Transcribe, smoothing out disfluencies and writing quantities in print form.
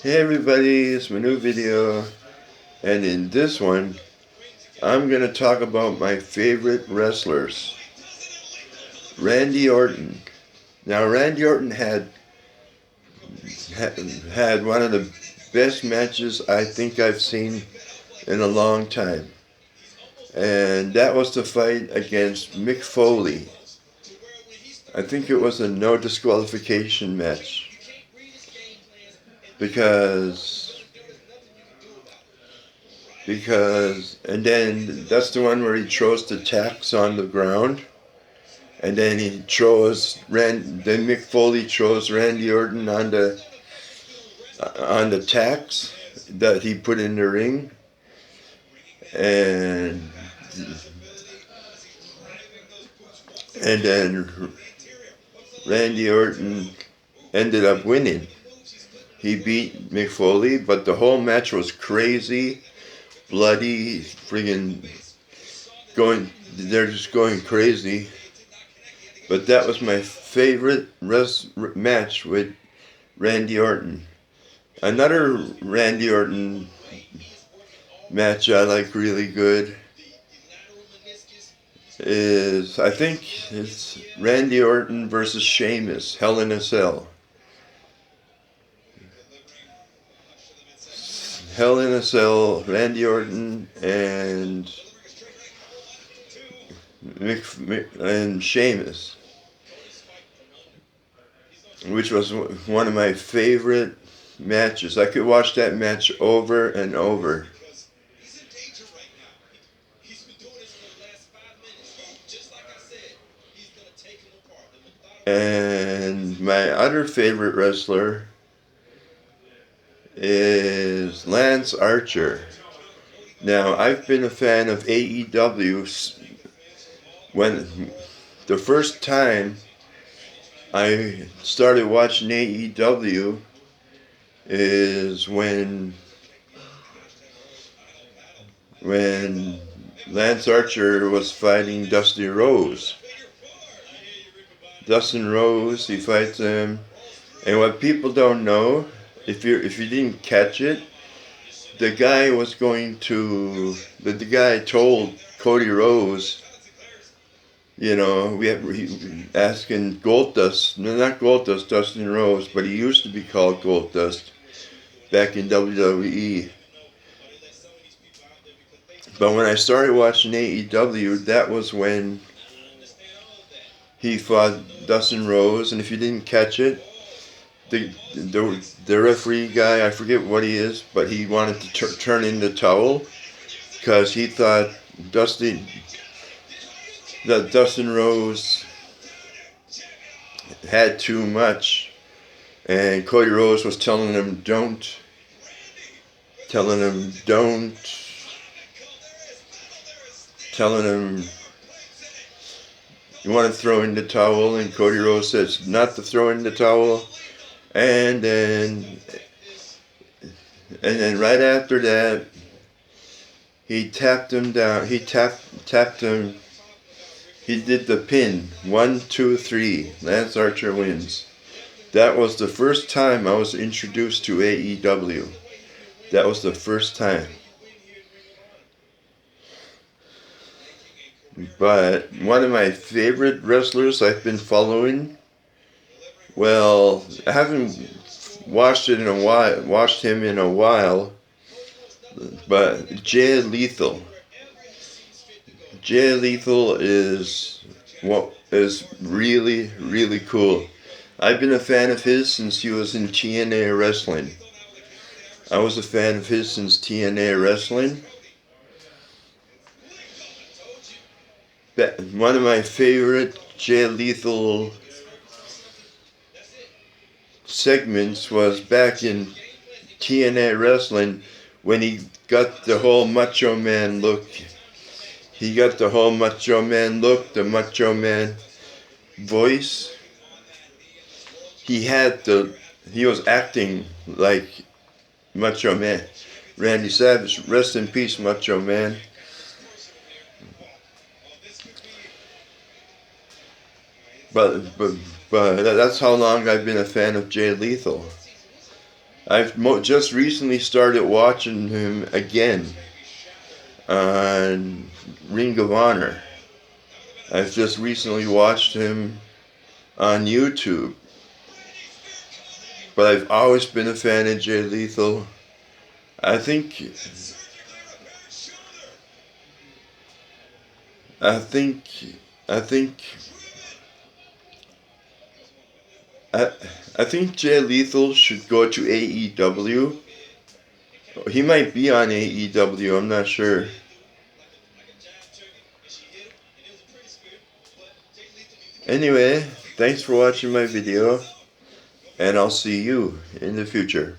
Hey everybody, it's my new video, and in this one, I'm going to talk about my favorite wrestlers. Randy Orton. Now Randy Orton had one of the best matches I think I've seen in a long time. And that was the fight against Mick Foley. I think it was a no disqualification match. Because and then that's the one where he throws the tacks on the ground, and then then Mick Foley throws Randy Orton on the tacks that he put in the ring, and then Randy Orton ended up winning. He beat Mick Foley, but the whole match was crazy, bloody, friggin' they're just going crazy. But that was my favorite match with Randy Orton. Another Randy Orton match I like really good is, I think it's Randy Orton versus Sheamus, Hell in a Cell. Hell in a Cell, Randy Orton and Sheamus, which was one of my favorite matches. I could watch that match over and over. And my other favorite wrestler is Lance Archer. Now, I've been a fan of AEW when the first time I started watching AEW is when Lance Archer was fighting Dusty Rhodes. Dustin Rhodes, he fights him, and what people don't know, if you didn't catch it, the guy told Cody Rhodes, asking Goldust, no, not Goldust, Dustin Rhodes, but he used to be called Goldust back in WWE. But when I started watching AEW, that was when he fought Dustin Rhodes, and if you didn't catch it, the referee guy, I forget what he is, but he wanted to turn in the towel because he thought Dustin Rhodes had too much, and Cody Rhodes was telling him don't, telling him you want to throw in the towel, and Cody Rhodes says not to throw in the towel, and then right after that, he tapped him down. He tapped him. He did the pin. 1, 2, 3. Lance Archer wins. That was the first time I was introduced to AEW. That was the first time. But one of my favorite wrestlers I've been following, well, I haven't watched him in a while, but Jay Lethal. Jay Lethal is really, really cool. I've been a fan of his since he was in TNA Wrestling. I was a fan of his since TNA Wrestling. One of my favorite Jay Lethal segments was back in TNA Wrestling when he got the whole Macho Man look. He got the whole Macho Man look, the Macho Man voice. He was acting like Macho Man. Randy Savage, rest in peace, Macho Man. But that's how long I've been a fan of Jay Lethal. I've just recently started watching him again on Ring of Honor. I've just recently watched him on YouTube. But I've always been a fan of Jay Lethal. I think I think I think I, I think Jay Lethal should go to AEW. He might be on AEW, I'm not sure. Anyway, thanks for watching my video, and I'll see you in the future.